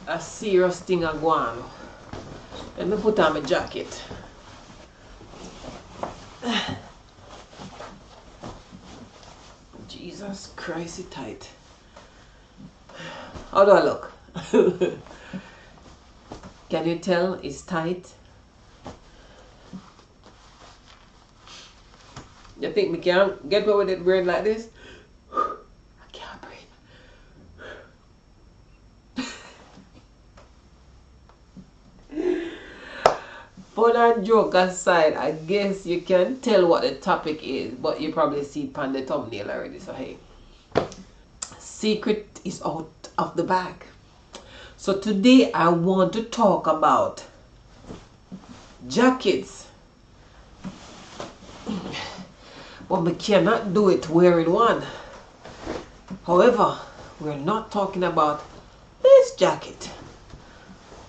a serious thing a go on. Let me put on my jacket. Jesus Christ, it's tight. How do I look? Can you tell it's tight? You think me can't get away with it wearing like this? I can't breathe. Fun and joke aside, I guess you can tell what the topic is, but you probably see it on the thumbnail already, so hey. Secret is out of the bag. So today I want to talk about jackets. But we cannot do it wearing one. However, we're not talking about this jacket.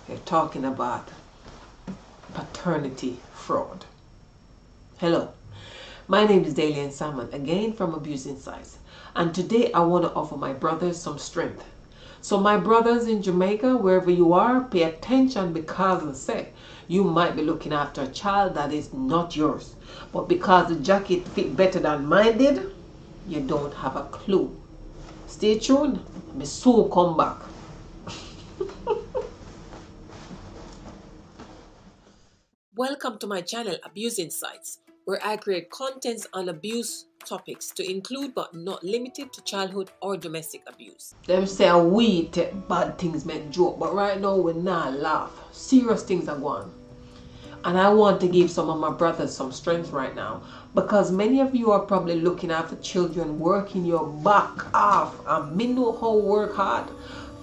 We're talking about paternity fraud. Hello, my name is Dalian Salmon, again from Abuse Insights. And today I want to offer my brothers some strength. So my brothers in Jamaica, wherever you are, pay attention, because I say you might be looking after a child that is not yours. But because the jacket fit better than mine did, you don't have a clue. Stay tuned. I will soon come back. Welcome to my channel, Abuse Insights, where I create contents on abuse topics to include but not limited to childhood or domestic abuse. Them say we take bad things make joke, but right now we not laugh. Serious things are going. And I want to give some of my brothers some strength right now, because many of you are probably looking after children, working your back off, and me know how work hard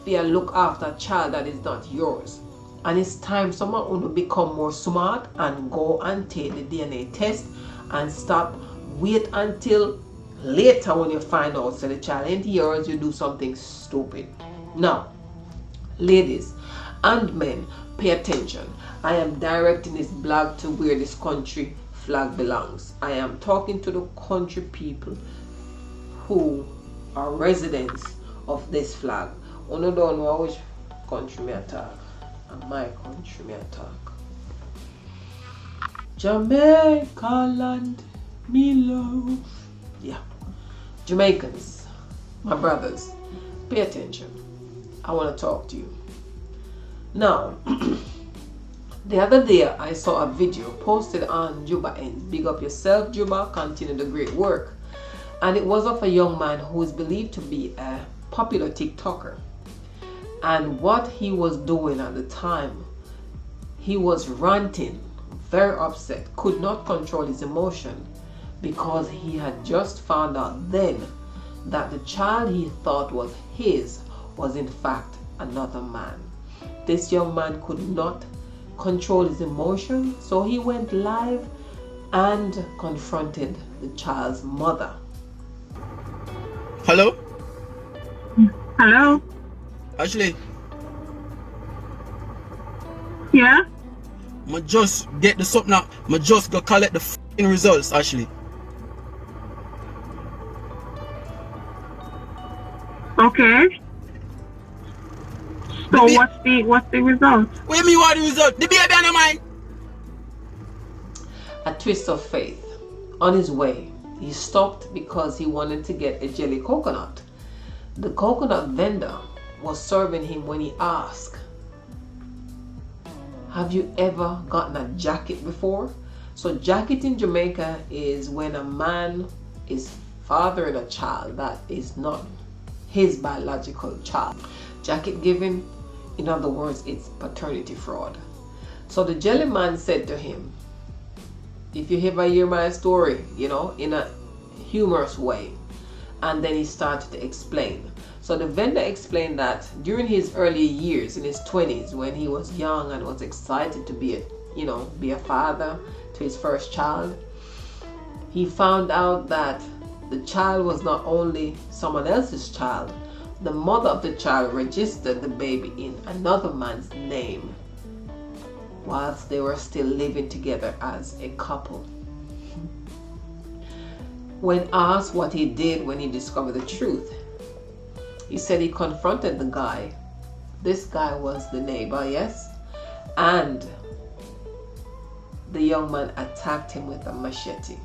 for look after a child that is not yours. And it's time someone will become more smart and go and take the DNA test and stop wait until later when you find out so the child ain't yours, you do something stupid. Now, ladies and men, pay attention. I am directing this blog to where this country flag belongs. I am talking to the country people who are residents of this flag. I don't know which country me attack. And my country me attack. Jamaica land, me love. Yeah. Jamaicans, my brothers, pay attention. I want to talk to you. Now, the other day I saw a video posted on Juba Ends. Big up yourself, Juba. Continue the great work. And it was of a young man who is believed to be a popular TikToker. And what he was doing at the time, he was ranting, very upset, could not control his emotion, because he had just found out then that the child he thought was his was in fact another man. This young man could not control his emotion, so he went live and confronted the child's mother. Hello? Hello? Ashley, Yeah? I just get the something now. I just go collect the f***ing results, Ashley. Okay. So what's the result? What do you mean what the result? The baby on your mind? A twist of faith. On his way, he stopped because he wanted to get a jelly coconut. The coconut vendor was serving him when he asked, have you ever gotten a jacket before? So jacket in Jamaica is when a man is fathering a child that is not his biological child. Jacket giving, in other words, it's paternity fraud. So the jelly man said to him, if you ever hear my story, in a humorous way. And then he started to explain. So the vendor explained that during his early years, in his 20s, when he was young and was excited to be a father to his first child, he found out that the child was not only someone else's child. The mother of the child registered the baby in another man's name whilst they were still living together as a couple. When asked what he did when he discovered the truth, he said he confronted the guy This guy was the neighbor, yes? And the young man attacked him with a machete.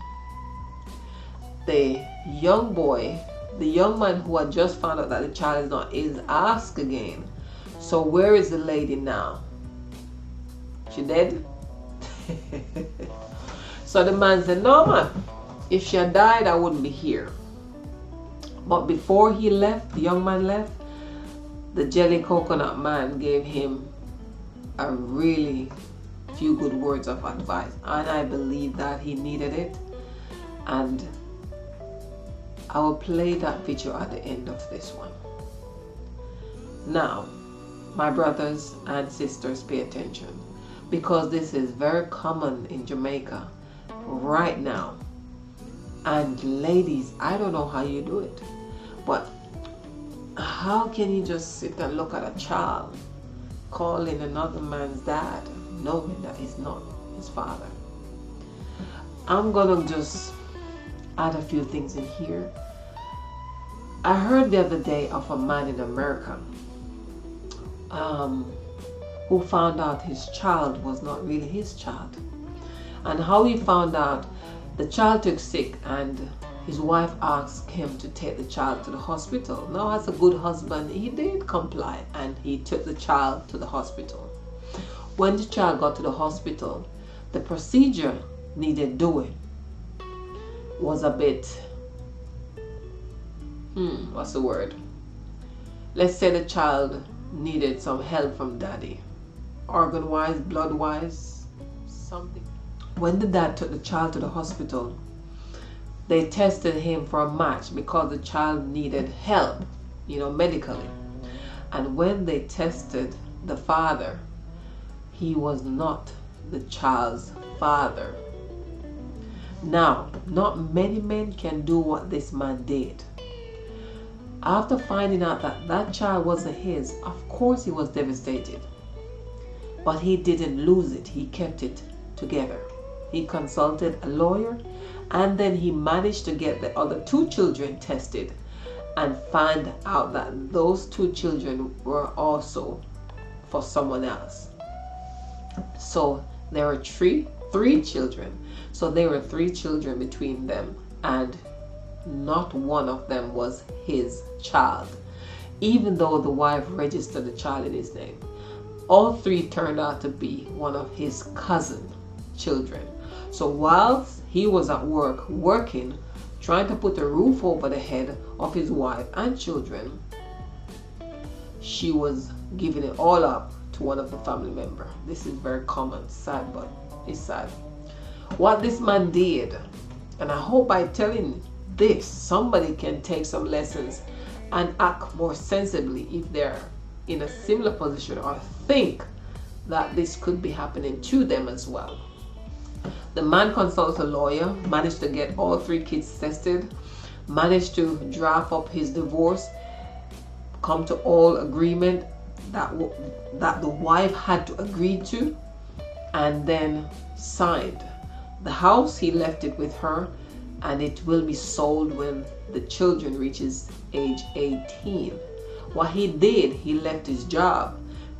The young boy, the young man who had just found out that the child is not his, asked again, so where is the lady now? She dead? So the man said, no man, if she had died, I wouldn't be here. But before he left, the young man left, the jelly coconut man gave him a really few good words of advice, and I believe that he needed it. And I will play that video at the end of this one. Now, my brothers and sisters, pay attention, because this is very common in Jamaica right now. And ladies, I don't know how you do it, but how can you just sit and look at a child calling another man's dad, knowing that he's not his father? I'm gonna just add a few things in here. I heard the other day of a man in America who found out his child was not really his child. And how he found out, the child took sick and his wife asked him to take the child to the hospital. Now, as a good husband, he did comply and he took the child to the hospital. When the child got to the hospital, the procedure needed doing was a bit, what's the word? Let's say the child needed some help from daddy, organ-wise, blood-wise, something. When the dad took the child to the hospital, they tested him for a match because the child needed help, medically. And when they tested the father, he was not the child's father. Now, not many men can do what this man did. After finding out that that child wasn't his, of course he was devastated. But he didn't lose it. He kept it together. He consulted a lawyer, and then he managed to get the other 2 children tested and find out that those 2 children were also for someone else. So there were three children. So there were 3 children between them, and not one of them was his child, even though the wife registered the child in his name. All 3 turned out to be one of his cousin children. So whilst he was at work working, trying to put a roof over the head of his wife and children, she was giving it all up to one of the family members. This is very common, sad, but it's sad. What this man did, and I hope by telling this, somebody can take some lessons and act more sensibly if they're in a similar position or think that this could be happening to them as well. The man consulted a lawyer, managed to get all 3 kids tested, managed to draft up his divorce, come to all agreement that the wife had to agree to, and then signed. The house, he left it with her, and it will be sold when the children reaches age 18. What he did, he left his job,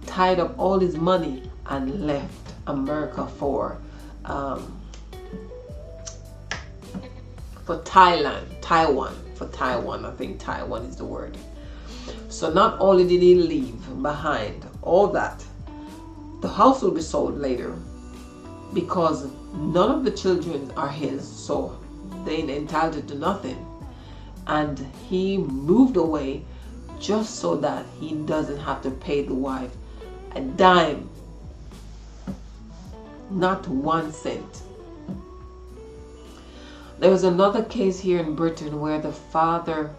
tied up all his money, and left America for Taiwan. I think Taiwan is the word. So not only did he leave behind all that, the house will be sold later because none of the children are his, so they ain't entitled to nothing. And he moved away just so that he doesn't have to pay the wife a dime, not 1 cent. There was another case here in Britain where the father,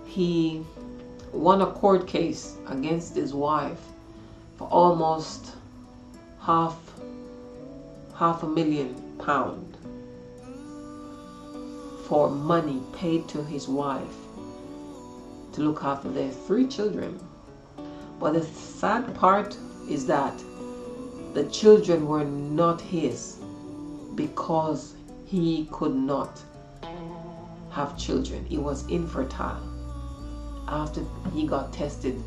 he won a court case against his wife for almost half £1,000,000 for money paid to his wife to look after their 3 children. But the sad part is that the children were not his because he could not have children. He was infertile. After he got tested,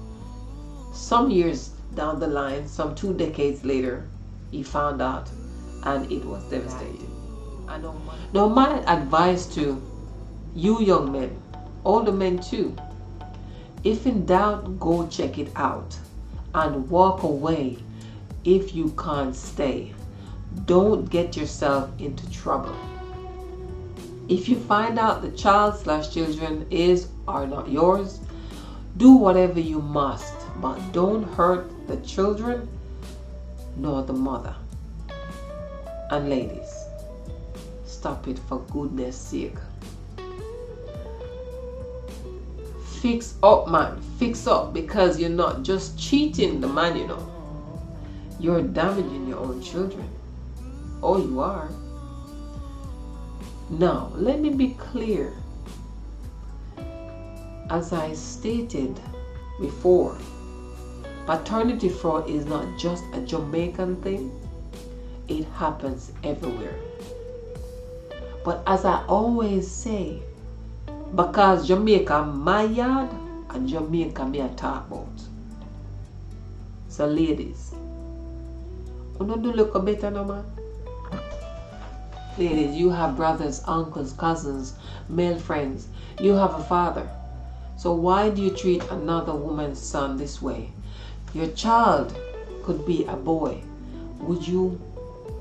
Some years down the line, some 2 decades later, he found out, and it was devastating. Now, my advice to you young men, older men too, if in doubt, go check it out and walk away if you can't stay. Don't get yourself into trouble. If you find out the child/children is or not yours, do whatever you must, but don't hurt the children nor the mother. And ladies, stop it for goodness sake. Fix up, man. Fix up, because you're not just cheating the man, you know. You're damaging your own children. Oh, you are. Now, let me be clear. As I stated before, paternity fraud is not just a Jamaican thing. It happens everywhere. But as I always say, because Jamaica my yard and Jamaica me I talk about. So ladies, you don't do look better no man. Ladies, you have brothers, uncles, cousins, male friends. You have a father. So why do you treat another woman's son this way? Your child could be a boy. Would you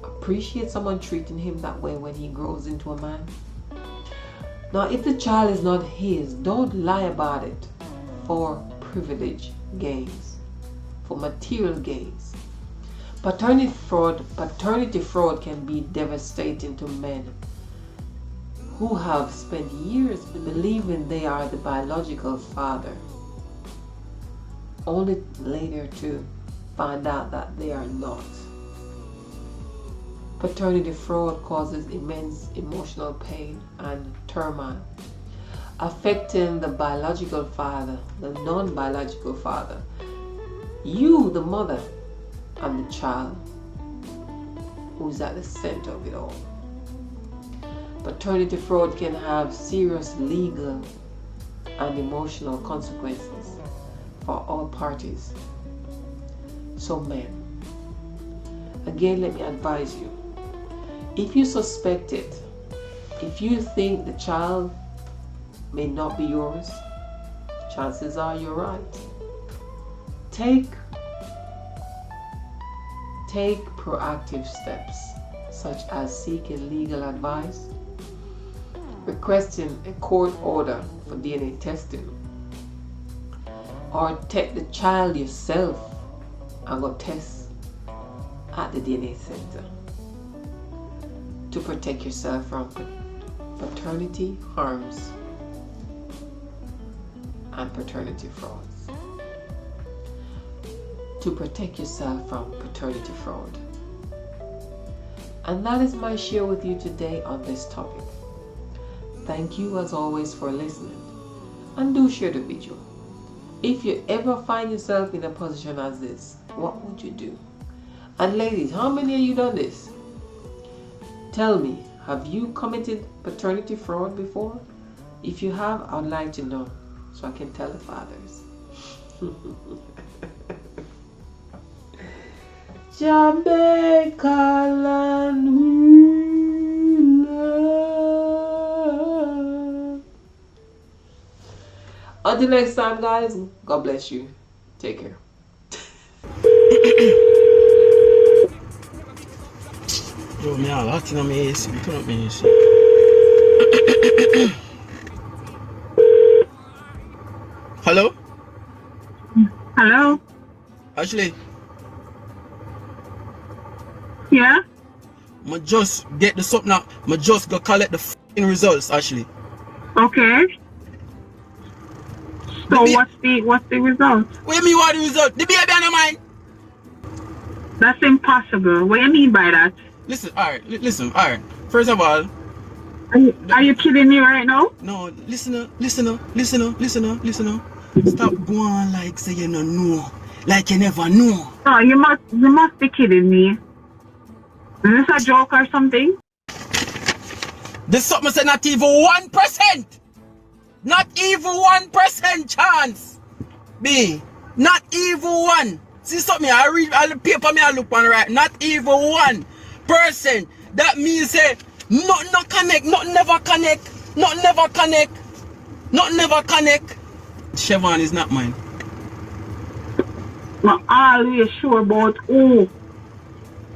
appreciate someone treating him that way when he grows into a man? Now, if the child is not his, don't lie about it for privilege gains, for material gains. Paternity fraud can be devastating to men who have spent years believing they are the biological father, only later to find out that they are not. Paternity fraud causes immense emotional pain and turmoil, affecting the biological father, the non-biological father, you, the mother, and the child who's at the center of it all. Paternity fraud can have serious legal and emotional consequences for all parties. So men, again, let me advise you. If you suspect it, if you think the child may not be yours, chances are you're right. Take proactive steps, such as seeking legal advice, requesting a court order for DNA testing, or take the child yourself and go test at the DNA center to protect yourself from paternity harms and paternity frauds. To protect yourself from paternity fraud. And that is my share with you today on this topic. Thank you as always for listening, and do share the video. If you ever find yourself in a position as this, what would you do? And ladies, how many of you done this? Tell me, have you committed paternity fraud before? If you have, I'd like to know so I can tell the fathers. Jamaica land we love. Until next time, guys, God bless you. Take care. Yo, me all hot in my AC. Turn up my AC. Hello? Hello? Ashley, Yeah? I just get the something now. I just go collect the f***ing results, Ashley. Okay. So what's the result? What do you mean what the result? The baby on your mind? That's impossible. What do you mean by that? Listen, alright. First of all, Are you kidding me right now? no, listen up. Stop going like say you don't know. Like you never know. No, you must be kidding me. Is this a joke or something? There's something say not even 1%. Not even 1% chance. B. Not even one. See something, I read all the paper me I look on right. Not even one person. That means say, not connect, not never connect, not never connect, not never connect. Chevron is not mine. I'm always sure about who.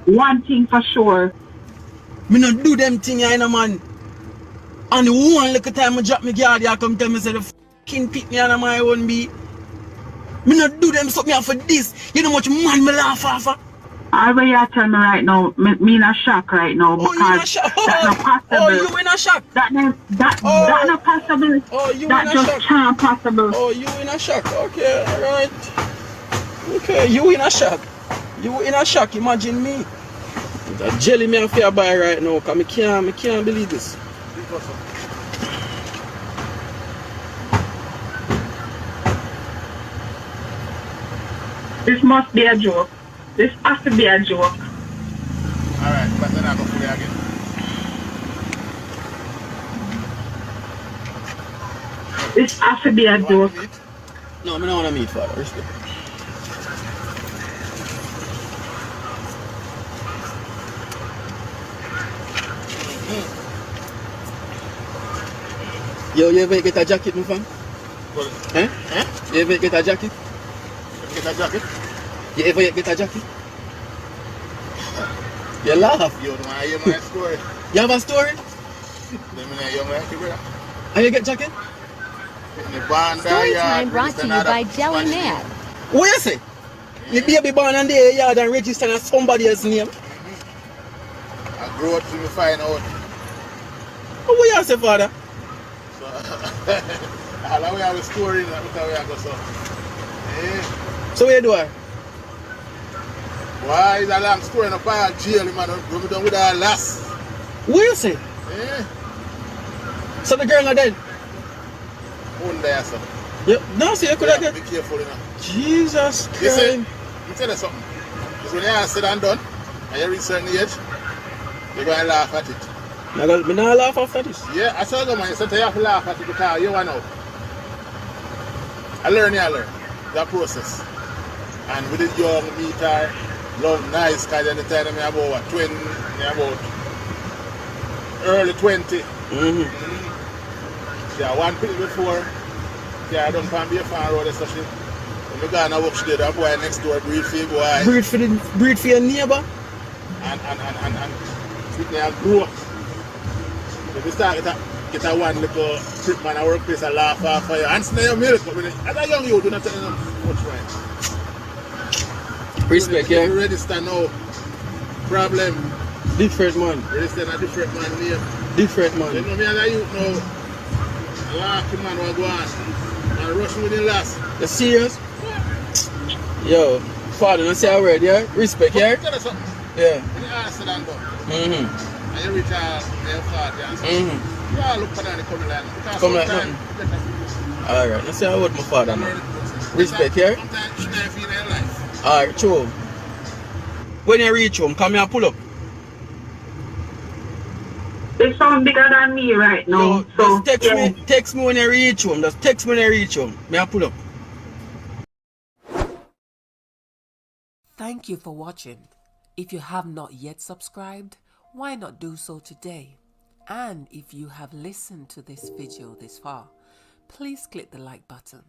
One thing for sure. Me not do them thing here, man. And the one little time I drop me guard, you come tell me say the fucking pick me on my own be. Me not do them something for this. You know how much man me laugh off. All what you tell me right now, me in a shock right now Oh, you in a because shock? that's not possible. Oh, you in a shock? That not possible. Oh, you that in a just shock? can't possible. Oh, you in a shock? Okay, alright. Okay, you in a shock. You in a shock, imagine me. That jelly me I feel buy right now, cause I can't believe this. This must be a joke. This has to be a joke. Alright, but then I go fully again. This has to be a joke. No, I don't want to meet, Father. Respect. Yo, you ever get a jacket, my fam? Eh? You ever get a jacket? Get a jacket? You ever get a jacket? You laugh. Yo, do I hear my story? You have a story? Let me know your man, brother. And you get jacket? Story time brought to you by Dalian. What you say? The baby born on the yard and register as somebody else's name. I grew up to me find out. What you say, Father? So, all the way I have a story, that's how I go so. Yeah. So what you do? Why is a long story in a park jail, man? We're done with our last. What you say? Yeah. So the girl not dead? One day, sir. Yeah, no, see, you could have Be get. careful, you know. Jesus Christ. You see, let me tell you something. Because when you are said and done, and you reach a certain age, you're going to laugh at it. I'm not laugh after this. Yeah, I saw you, man. You said you have to laugh at it because you want to. I learn. That process. And with it, young, meet her, love nice, because at the time I'm about what, 20, I'm about early 20. Yeah, one pill before, yeah, I don't plan to be a fan road, especially when we go and work together, that boy next door breed for your boy. Breed for your neighbor? And with me and grow up. If you start get a one little trip man, I workplace, I laugh off for you. And snare your milk, but as a young you, do not tell them much right. Respect, yeah? You register now. Problem. Different man. Register a different man name. Different man. You know me as a youth now. A lucky man will go on. And rush with the last. You serious? Yo, Father, don't say a word, yeah? Respect, yeah? Tell us something. Yeah. When you ask it and done. Mm-hmm. And you reach out your father and say, you all look for the coming line. Come like nothing. Alright, let's say I word my father now. Respect, yeah? Sometimes you never feel in life. Alright, true. When you reach home, come here and pull up. They sound bigger than me right now. Yo, so just text me when you reach home. Just text me when you reach home. May I pull up? Thank you for watching. If you have not yet subscribed, why not do so today? And if you have listened to this video this far, please click the like button.